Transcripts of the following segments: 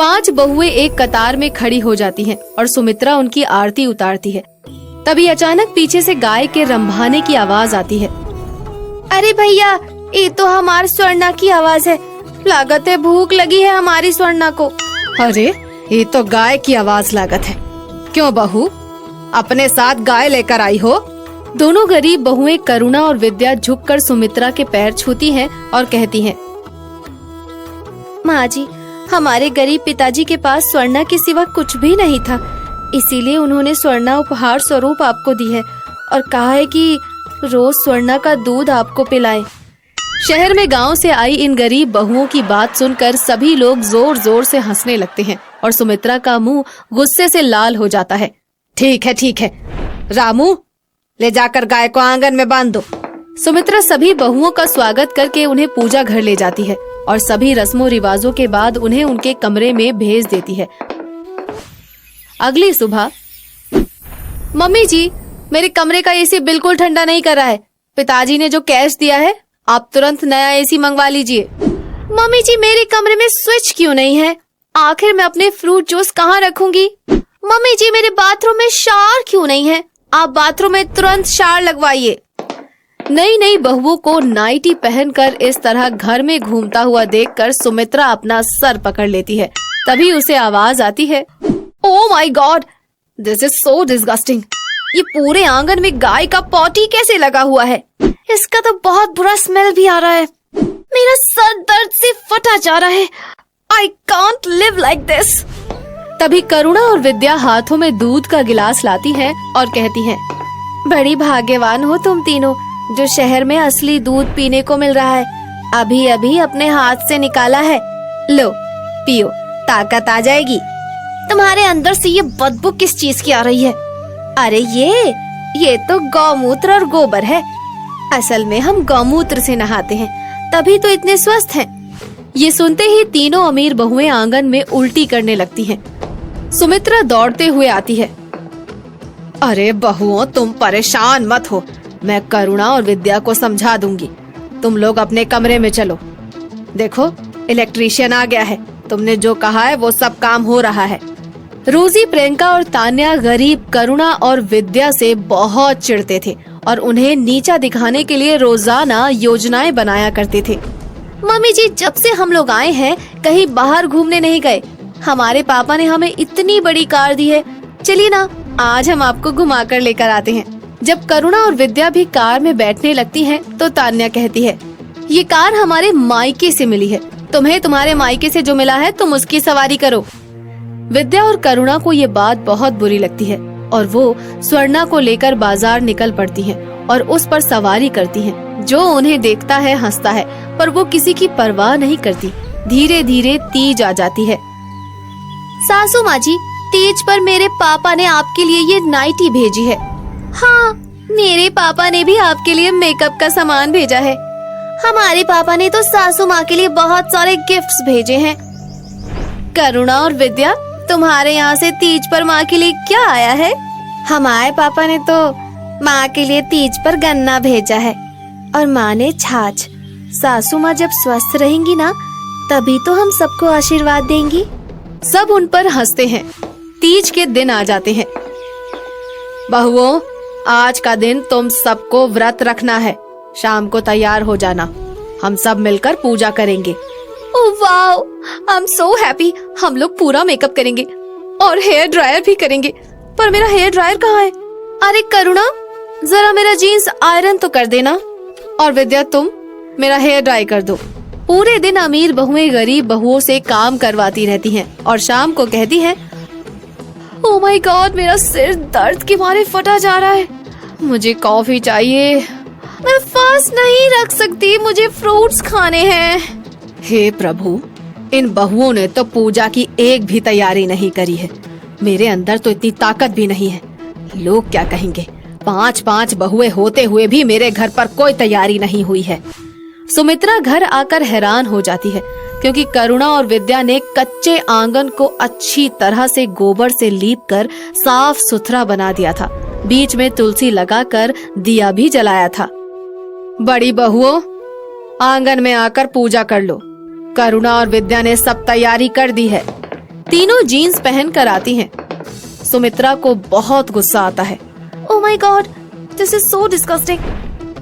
5 बहुएं एक कतार में खड़ी हो जाती हैं और सुमित्रा उनकी आरती उतारती है। तभी अचानक पीछे से गाय के रंभाने की आवाज आती है। अरे भैया, ये तो हमारी स्वर्णा की आवाज है। लागत है भूख लगी है हमारी स्वर्णा को। अरे ये तो गाय की आवाज लागत है। क्यों बहू, अपने साथ गाय लेकर आई हो? दोनों गरीब बहुएं करुणा और विद्या झुककर सुमित्रा के पैर छूती हैं और कहती हैं, माँ जी, हमारे गरीब पिताजी के पास स्वर्णा के सिवा कुछ भी नहीं था, इसीलिए उन्होंने स्वर्णा उपहार स्वरूप आपको दी है और कहा है कि रोज स्वर्णा का दूध आपको पिलाएं। शहर में गांव से आई इन गरीब बहुओं की बात सुनकर सभी लोग जोर जोर से हंसने लगते हैं और सुमित्रा का मुंह गुस्से से लाल हो जाता है। ठीक है, रामू, ले जाकर गाय को आंगन में बांध दो। सुमित्रा सभी बहुओं का स्वागत करके उन्हें पूजा घर ले जाती है और सभी रस्मों रिवाजों के बाद उन्हें उनके कमरे में भेज देती है। अगली सुबह, मम्मी जी, मेरे कमरे का एसी बिल्कुल ठंडा नहीं कर रहा है। पिताजी ने जो कैश दिया है, आप तुरंत नया एसी मंगवा लीजिए। मम्मी जी, मेरे कमरे में स्विच क्यों नहीं है? आखिर मैं अपने फ्रूट जूस कहाँ रखूंगी? मम्मी जी, मेरे बाथरूम में शावर क्यों नहीं है? आप बाथरूम में तुरंत शावर लगवाइए। नई नई बहुओं को नाइटी पहनकर इस तरह घर में घूमता हुआ देखकर सुमित्रा अपना सर पकड़ लेती है। तभी उसे आवाज आती है, oh my God, this is so disgusting. ये पूरे आंगन में गाय का पॉटी कैसे लगा हुआ है? इसका तो बहुत बुरा स्मेल भी आ रहा है। मेरा सर दर्द से फटा जा रहा है। I can't live like this. तभी करुणा और विद्या हाथों में दूध का गिलास लाती हैं और कहती हैं, बड़ी भाग्यवान हो तुम तीनों, जो शहर में असली दूध पीने को मिल रहा है। अभी अभी अपने हाथ से निकाला है। लो पियो, ताकत आ जाएगी। तुम्हारे अंदर से ये बदबू किस चीज की आ रही है? अरे ये तो गौमूत्र और गोबर है। असल में हम गौमूत्र से नहाते हैं, तभी तो इतने स्वस्थ हैं। ये सुनते ही तीनों अमीर बहुएं आंगन में उल्टी करने लगती हैं। सुमित्रा दौड़ते हुए आती है। अरे बहुओं, तुम परेशान मत हो, मैं करुणा और विद्या को समझा दूंगी। तुम लोग अपने कमरे में चलो। देखो, इलेक्ट्रीशियन आ गया है। तुमने जो कहा है वो सब काम हो रहा है। रोजी, प्रियंका और तान्या गरीब करुणा और विद्या से बहुत चिढ़ते थे और उन्हें नीचा दिखाने के लिए रोजाना योजनाएं बनाया करते थे। मम्मी जी, जब से हम लोग आए हैं कहीं बाहर घूमने नहीं गए। हमारे पापा ने हमें इतनी बड़ी कार दी है। चलिए ना, आज हम आपको घुमा कर लेकर आते हैं। जब करुणा और विद्या भी कार में बैठने लगती हैं, तो तान्या कहती है, ये कार हमारे मायके से मिली है। तुम्हें तुम्हारे मायके से जो मिला है तुम उसकी सवारी करो। विद्या और करुणा को ये बात बहुत बुरी लगती है और वो स्वर्णा को लेकर बाजार निकल पड़ती हैं और उस पर सवारी करती हैं। जो उन्हें देखता है हंसता है, पर वो किसी की परवाह नहीं करती। धीरे धीरे तीज आ जाती है। सासू माँ जी, तीज पर मेरे पापा ने आपके लिए ये नाइटी भेजी है। हाँ, मेरे पापा ने भी आपके लिए मेकअप का सामान भेजा है। हमारे पापा ने तो सासू माँ के लिए बहुत सारे गिफ्ट्स भेजे हैं। करुणा और विद्या, तुम्हारे यहाँ से तीज पर माँ के लिए क्या आया है? हमारे पापा ने तो माँ के लिए तीज पर गन्ना भेजा है और माँ ने छाछ। सासू माँ जब स्वस्थ रहेंगी ना, तभी तो हम सबको आशीर्वाद देंगी। सब उन पर हंसते हैं। तीज के दिन आ जाते हैं। बहुओं, आज का दिन तुम सबको व्रत रखना है। शाम को तैयार हो जाना, हम सब मिलकर पूजा करेंगे। Oh wow, I am so happy. हम लोग पूरा मेकअप करेंगे और हेयर ड्रायर भी करेंगे। पर मेरा हेयर ड्रायर कहाँ है? अरे करुणा, जरा मेरा जीन्स आयरन तो कर देना। और विद्या, तुम मेरा हेयर ड्राई कर दो। पूरे दिन अमीर बहुएं गरीब बहुओं से काम करवाती रहती हैं और शाम को कहती हैं, ओह माय गॉड, मेरा सिर दर्द के मारे फटा जा रहा है। मुझे कॉफी चाहिए। मैं फास्ट नहीं रख सकती, मुझे फ्रूट्स खाने हैं। हे प्रभु, इन बहुओं ने तो पूजा की एक भी तैयारी नहीं करी है। मेरे अंदर तो इतनी ताकत भी नहीं है। लोग क्या कहेंगे? 5-5 बहुएं होते हुए भी मेरे घर पर कोई तैयारी नहीं हुई है। सुमित्रा घर आकर हैरान हो जाती है क्योंकि करुणा और विद्या ने कच्चे आंगन को अच्छी तरह से गोबर से लीपकर साफ सुथरा बना दिया था। बीच में तुलसी लगाकर दिया भी जलाया था। बड़ी बहुओं, आंगन में आकर पूजा कर लो। करुणा और विद्या ने सब तैयारी कर दी है। तीनों जीन्स पहन कर आती हैं। सुमित्रा को बहुत गुस्सा आता है। Oh my God, this is so disgusting.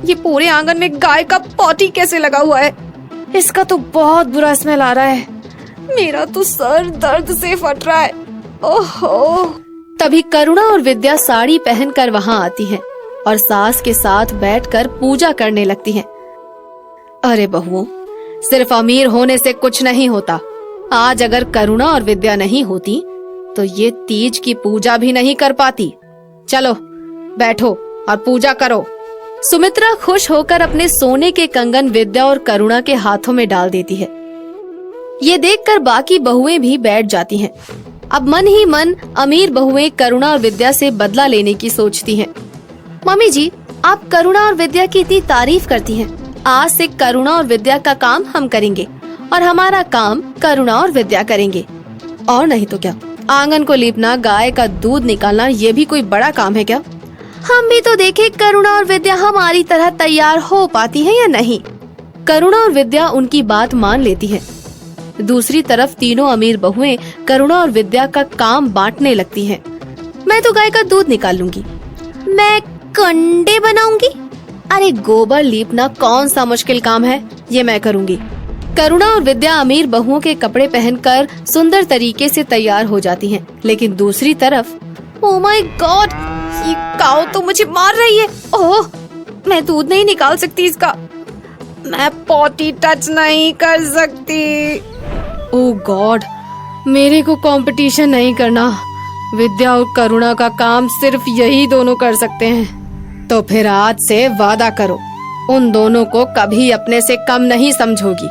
ये पूरे आंगन में गाय का पॉटी कैसे लगा हुआ है? इसका तो बहुत बुरा स्मेल आ रहा है। मेरा तो सर दर्द से फट रहा है। ओहो। तभी करुणा और विद्या साड़ी पहनकर वहाँ आती हैं और सास के साथ बैठकर पूजा करने लगती हैं। अरे बहुओं, सिर्फ अमीर होने से कुछ नहीं होता। आज अगर करुणा और विद्या नहीं होती तो ये तीज की पूजा भी नहीं कर पाती। चलो बैठो और पूजा करो। सुमित्रा खुश होकर अपने सोने के कंगन विद्या और करुणा के हाथों में डाल देती है। ये देखकर बाकी बहुएं भी बैठ जाती हैं। अब मन ही मन अमीर बहुएं करुणा और विद्या से बदला लेने की सोचती हैं। मम्मी जी, आप करुणा और विद्या की इतनी तारीफ करती हैं। आज से करुणा और विद्या का काम हम करेंगे और हमारा काम करुणा और विद्या करेंगे। और नहीं तो क्या, आंगन को लीपना, गाय का दूध निकालना, ये भी कोई बड़ा काम है क्या? हम भी तो देखें करुणा और विद्या हमारी तरह तैयार हो पाती है या नहीं। करुणा और विद्या उनकी बात मान लेती हैं। दूसरी तरफ तीनों अमीर बहुएं करुणा और विद्या का काम बांटने लगती हैं। मैं तो गाय का दूध निकाल लूंगी। मैं कंडे बनाऊंगी। अरे गोबर लीपना कौन सा मुश्किल काम है, ये मैं करूंगी। करुणा और विद्या अमीर बहुओं के कपड़े पहनकर सुंदर तरीके से तैयार हो जाती हैं। लेकिन दूसरी तरफ ओह माय गॉड, ये काऊ तो मुझे मार रही है। ओह, मैं दूध नहीं निकाल सकती इसका। मैं पॉटी टच नहीं कर सकती। ओह गॉड, मेरे को कंपटीशन नहीं करना। विद्या और करुणा का काम सिर्फ यही दोनों कर सकते हैं। तो फिर आज से वादा करो, उन दोनों को कभी अपने से कम नहीं समझोगी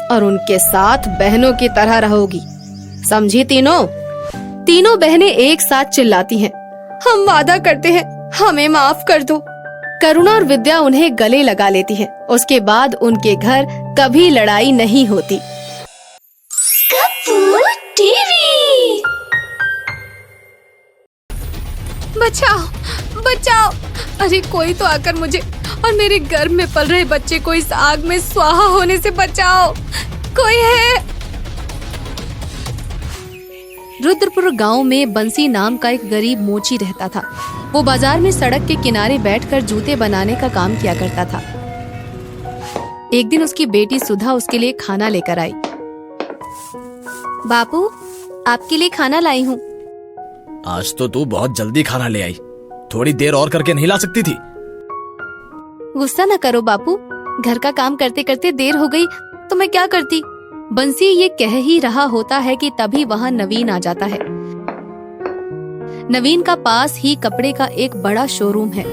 और उनके साथ बहनों की तरह रहोगी। समझी तीनों? तीनों बहनें एक साथ चिल्लाती हैं। हम वादा करते हैं, हमें माफ कर दो। करुणा और विद्या उन्हें गले लगा लेती हैं। उसके बाद उनके घर कभी लड़ाई नहीं होती। कपूर टीवी। बचाओ, बचाओ। अरे कोई तो आकर मुझे और मेरे गर्भ में पल रहे बच्चे को इस आग में स्वाहा होने से बचाओ। कोई है? रुद्रपुर गांव में बंसी नाम का एक गरीब मोची रहता था। वो बाजार में सड़क के किनारे बैठकर जूते बनाने का काम किया करता था। एक दिन उसकी बेटी सुधा उसके लिए खाना लेकर आई। बापू, आपके लिए खाना लाई हूँ। आज तो तू बहुत जल्दी खाना ले आई। थोड़ी देर और करके नहीं ला सकती थी? गुस्सा न करो बापू, घर का काम करते करते देर हो गई तो मैं क्या करती। बंसी ये कह ही रहा होता है कि तभी वहाँ नवीन आ जाता है। नवीन का पास ही कपड़े का एक बड़ा शोरूम है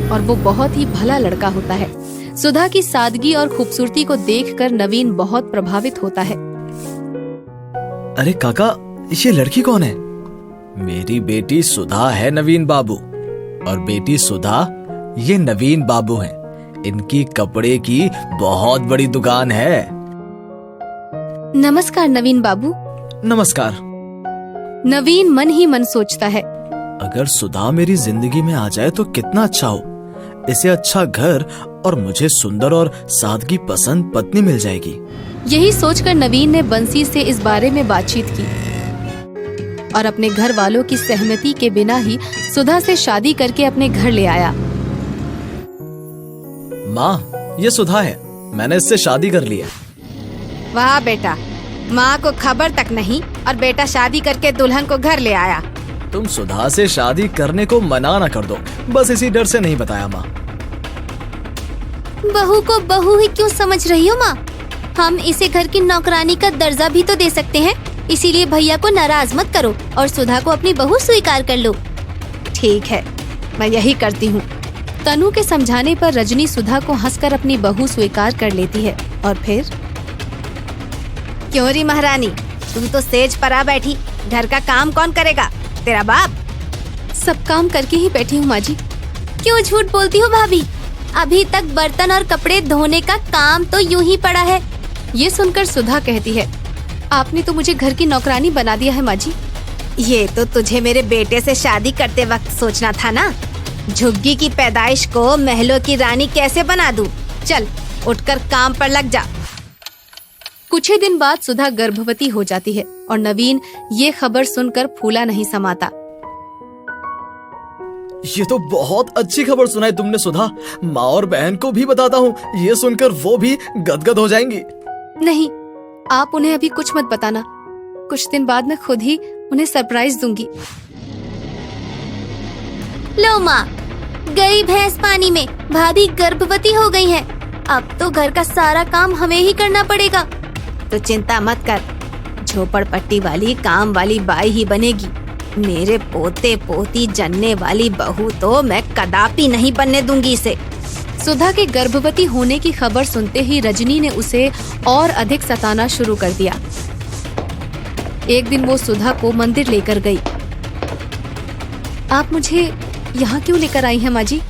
और वो बहुत ही भला लड़का होता है। सुधा की सादगी और खूबसूरती को देखकर नवीन बहुत प्रभावित होता है। अरे काका, ये लड़की कौन है? मेरी बेटी सुधा है नवीन बाबू, और बेटी सुधा ये नवीन बाबू हैं। इनकी कपड़े की बहुत बड़ी दुकान है। नमस्कार नवीन बाबू। नमस्कार। नवीन मन ही मन सोचता है, अगर सुधा मेरी जिंदगी में आ जाए तो कितना अच्छा हो। इसे अच्छा घर और मुझे सुंदर और सादगी पसंद पत्नी मिल जाएगी। यही सोचकर नवीन ने बंसी से इस बारे में बातचीत की और अपने घर वालों की सहमति के बिना ही सुधा से शादी करके अपने घर ले आया। माँ, ये सुधा है, मैंने इससे शादी कर ली है। वाह बेटा, माँ को खबर तक नहीं और बेटा शादी करके दुल्हन को घर ले आया। तुम सुधा से शादी करने को मना न कर दो, बस इसी डर से नहीं बताया माँ। बहू को बहू ही क्यों समझ रही हो माँ? हम इसे घर की नौकरानी का दर्जा भी तो दे सकते हैं। इसीलिए भैया को नाराज मत करो और सुधा को अपनी बहू स्वीकार कर लो। ठीक है, मैं यही करती हूँ। तनु के समझाने पर रजनी सुधा को हंसकर अपनी बहू स्वीकार कर लेती है। और फिर क्यों री महारानी, तुम तो सेज पर आ बैठी। घर का काम कौन करेगा? तेरा बाप। सब काम करके ही बैठी हूँ माँ जी। क्यों झूठ बोलती हो भाभी? अभी तक बर्तन और कपड़े धोने का काम तो यूं ही पड़ा है। ये सुनकर सुधा कहती है, आपने तो मुझे घर की नौकरानी बना दिया है माँ जी। ये तो तुझे मेरे बेटे से शादी करते वक्त सोचना था ना। झुग्गी की पैदाइश को महलों की रानी कैसे बना दूं? चल उठकर काम पर लग जा। कुछ ही दिन बाद सुधा गर्भवती हो जाती है और नवीन ये खबर सुनकर फूला नहीं समाता। ये तो बहुत अच्छी खबर सुनाई तुमने सुधा। माँ और बहन को भी बताता हूँ, ये सुनकर वो भी गदगद हो जाएंगी। नहीं, आप उन्हें अभी कुछ मत बताना। कुछ दिन बाद मैं खुद ही उन्हें सरप्राइज दूंगी। लो माँ, गई भैंस पानी में, भाभी गर्भवती हो गई है। अब तो घर का सारा काम हमें ही करना पड़ेगा। तो चिंता मत कर, झोपड़पट्टी वाली काम वाली बाई ही बनेगी। मेरे पोते पोती जनने वाली बहू तो मैं कदापि नहीं बनने दूंगी इसे। सुधा के गर्भवती होने की खबर सुनते ही रजनी ने उसे और अधिक सताना शुरू कर दिया। एक दिन वो सुधा को मंदिर लेकर गई। आप मुझे यहाँ क्यों लेकर आई हैं माँ जी?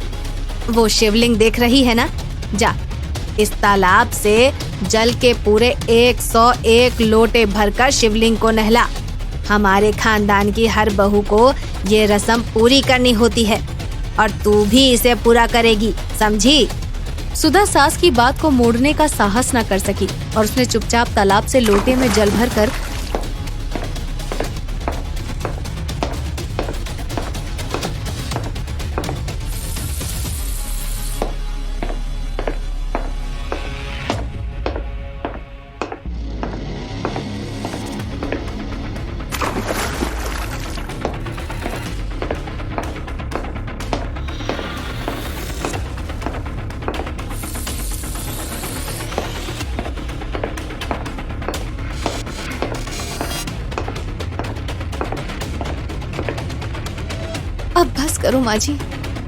वो शिवलिंग देख रही है ना? जा, इस तालाब से जल के पूरे 101 लोटे भरकर शिवलिंग को नहला। हमारे खानदान की हर बहू को ये रस्म पूरी करनी होती है और तू भी इसे पूरा करेगी, समझी? सुधा सास की बात को मोड़ने का साहस न कर सकी और उसने चुपचाप तालाब से लोटे में जल भरकर अब बस करो माँ जी,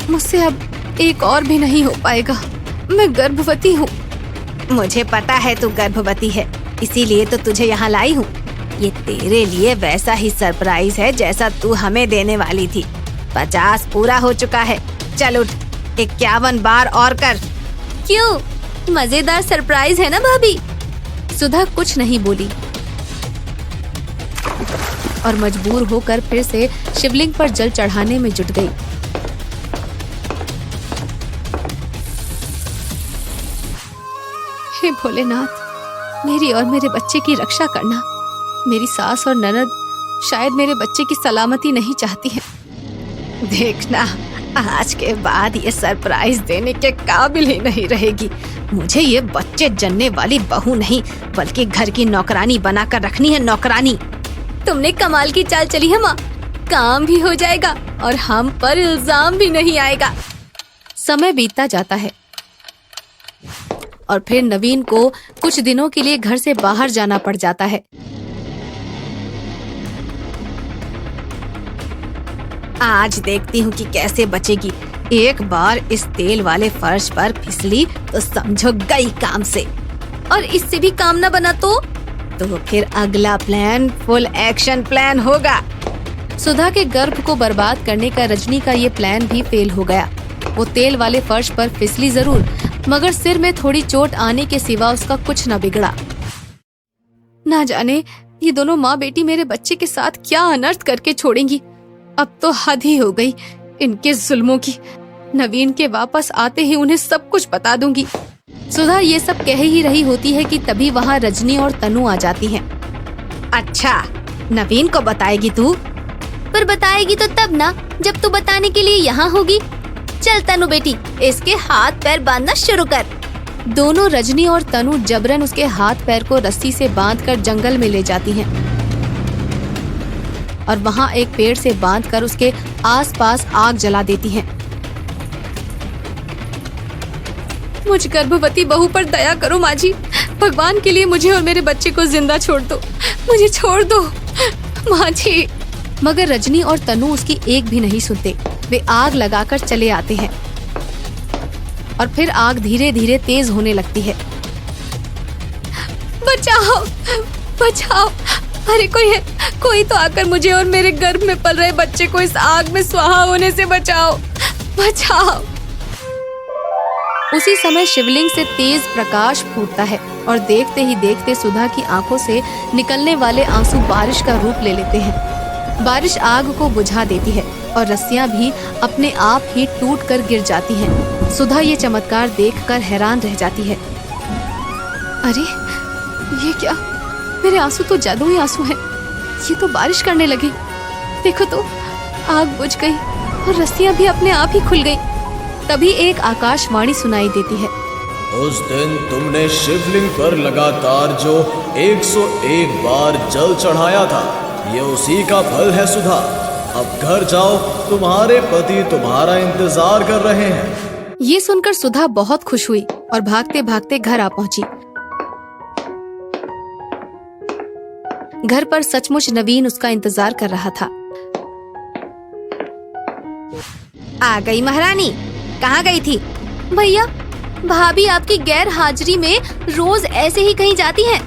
मुझसे अब एक और भी नहीं हो पाएगा। मैं गर्भवती हूँ। मुझे पता है तू गर्भवती है, इसीलिए तो तुझे यहाँ लाई हूँ। ये तेरे लिए वैसा ही सरप्राइज है जैसा तू हमें देने वाली थी। 50 पूरा हो चुका है। चल उठ, 51 बार और कर। क्यों? मजेदार सरप्राइज है ना भाभी? सुधा कुछ नहीं बोली और मजबूर होकर फिर से शिवलिंग पर जल चढ़ाने में जुट गई। हे भोलेनाथ, मेरी और मेरे बच्चे की रक्षा करना। मेरी सास और ननद शायद मेरे बच्चे की सलामती नहीं चाहती है। देखना, आज के बाद ये सरप्राइज देने के काबिल ही नहीं रहेगी। मुझे ये बच्चे जनने वाली बहू नहीं बल्कि घर की नौकरानी बनाकर रखनी है, नौकरानी। तुमने कमाल की चाल चली है माँ। काम भी हो जाएगा और हम पर इल्जाम भी नहीं आएगा। समय बीतता जाता है और फिर नवीन को कुछ दिनों के लिए घर से बाहर जाना पड़ जाता है। आज देखती हूँ कि कैसे बचेगी। एक बार इस तेल वाले फर्श पर फिसली तो समझो गई काम से। और इससे भी काम न बना तो फिर अगला प्लान फुल एक्शन प्लान होगा। सुधा के गर्भ को बर्बाद करने का रजनी का ये प्लान भी फेल हो गया। वो तेल वाले फर्श पर फिसली जरूर, मगर सिर में थोड़ी चोट आने के सिवा उसका कुछ न बिगड़ा। ना जाने ये दोनों माँ बेटी मेरे बच्चे के साथ क्या अनर्थ करके छोड़ेंगी। अब तो हद ही हो गई इनके जुल्मों की। नवीन के वापस आते ही उन्हें सब कुछ बता दूंगी। सुधा ये सब कह ही रही होती है कि तभी वहाँ रजनी और तनु आ जाती हैं। अच्छा, नवीन को बताएगी तू? पर बताएगी तो तब ना जब तू बताने के लिए यहाँ होगी। चल तनु बेटी, इसके हाथ पैर बांधना शुरू कर। दोनों रजनी और तनु जबरन उसके हाथ पैर को रस्सी से बांधकर जंगल में ले जाती हैं और वहाँ एक पेड़ से बांधकर उसके आसपास आग जला देती हैं। मुझ गर्भवती बहू पर दया करो माँ जी। भगवान के लिए मुझे और मेरे बच्चे को जिंदा छोड़ दो। मुझे छोड़ दो माँ जी। मगर रजनी और तनु उसकी एक भी नहीं सुनते। वे आग लगाकर चले आते हैं और फिर आग धीरे धीरे तेज होने लगती है। बचाओ, बचाओ, अरे कोई तो आकर मुझे और मेरे गर्भ में पल रहे बच्चे को इस आग में स्वाहा होने से बचाओ, बचाओ। उसी समय शिवलिंग से तेज प्रकाश फूटता है और देखते ही देखते सुधा की आंखों से निकलने वाले आंसू बारिश का रूप ले लेते हैं। बारिश आग को बुझा देती है और रस्सियां भी अपने आप ही टूट कर गिर जाती हैं। सुधा ये चमत्कार देखकर हैरान रह जाती है। अरे ये क्या, मेरे आंसू तो जादुई आंसू हैं। ये तो बारिश करने लगी। देखो तो, आग बुझ गई और रस्सियां भी अपने आप ही खुल गई। तभी एक आकाशवाणी सुनाई देती है। उस दिन तुमने शिवलिंग पर लगातार जो 101 बार जल चढ़ाया था, ये उसी का फल है सुधा। अब घर जाओ, तुम्हारे पति तुम्हारा इंतजार कर रहे हैं। ये सुनकर सुधा बहुत खुश हुई और भागते भागते घर आ पहुंची। घर पर सचमुच नवीन उसका इंतजार कर रहा था। आ गई महारानी, कहाँ गई थी? भैया, भाभी आपकी गैर हाजिरी में रोज ऐसे ही कहीं जाती हैं।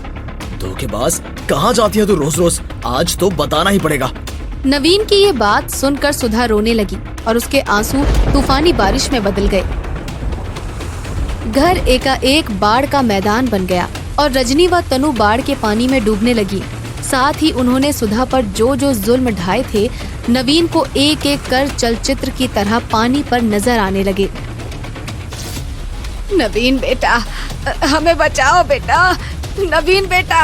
धोखेबाज, कहाँ जाती है तू रोज रोज? आज तो बताना ही पड़ेगा। नवीन की ये बात सुनकर सुधा रोने लगी और उसके आंसू तूफानी बारिश में बदल गए। घर एकाएक बाढ़ का मैदान बन गया और रजनी व तनु बाढ़ के पानी में डूबने लगी। साथ ही उन्होंने सुधा पर जो जो जुल्म ढाए थे, नवीन को एक एक कर चलचित्र की तरह पानी पर नजर आने लगे। नवीन बेटा, हमें बचाओ बेटा, नवीन बेटा,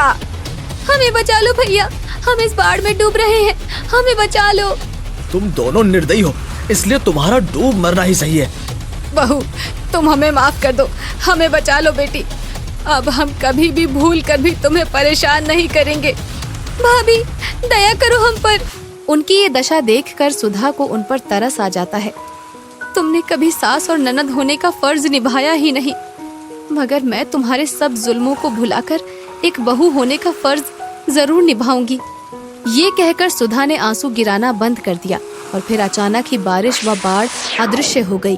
हमें बचा लो भैया, हम इस बाढ़ में डूब रहे हैं, हमें बचा लो। तुम दोनों निर्दयी हो, इसलिए तुम्हारा डूब मरना ही सही है। बहू, तुम हमें माफ कर दो, हमें बचा लो बेटी। अब हम कभी भी भूल कर भी तुम्हें परेशान नहीं करेंगे। भाभी, दया करो हम पर। उनकी ये दशा देखकर सुधा को उन पर तरस आ जाता है। तुमने कभी सास और ननद होने का फर्ज निभाया ही नहीं, मगर मैं तुम्हारे सब जुल्मों को भुलाकर एक बहू होने का फर्ज जरूर निभाऊंगी। ये कहकर सुधा ने आंसू गिराना बंद कर दिया और फिर अचानक ही बारिश व बाढ़ अदृश्य हो गई।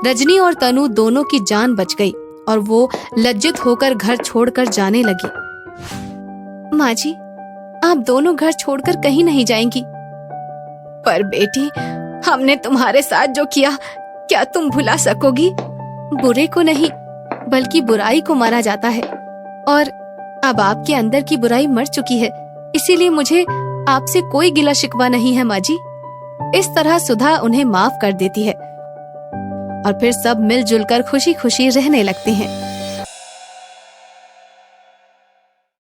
रजनी और तनु दोनों की जान बच गई और वो लज्जित होकर घर छोड़कर जाने लगी। माँ जी, आप दोनों घर छोड़कर कहीं नहीं जाएंगी। पर बेटी, हमने तुम्हारे साथ जो किया, क्या तुम भुला सकोगी? बुरे को नहीं, बल्कि बुराई को मारा जाता है और अब आपके अंदर की बुराई मर चुकी है, इसीलिए मुझे आपसे कोई गिला शिकवा नहीं है माँ जी। इस तरह सुधा उन्हें माफ कर देती है और फिर सब मिलजुल कर खुशी खुशी रहने लगते हैं।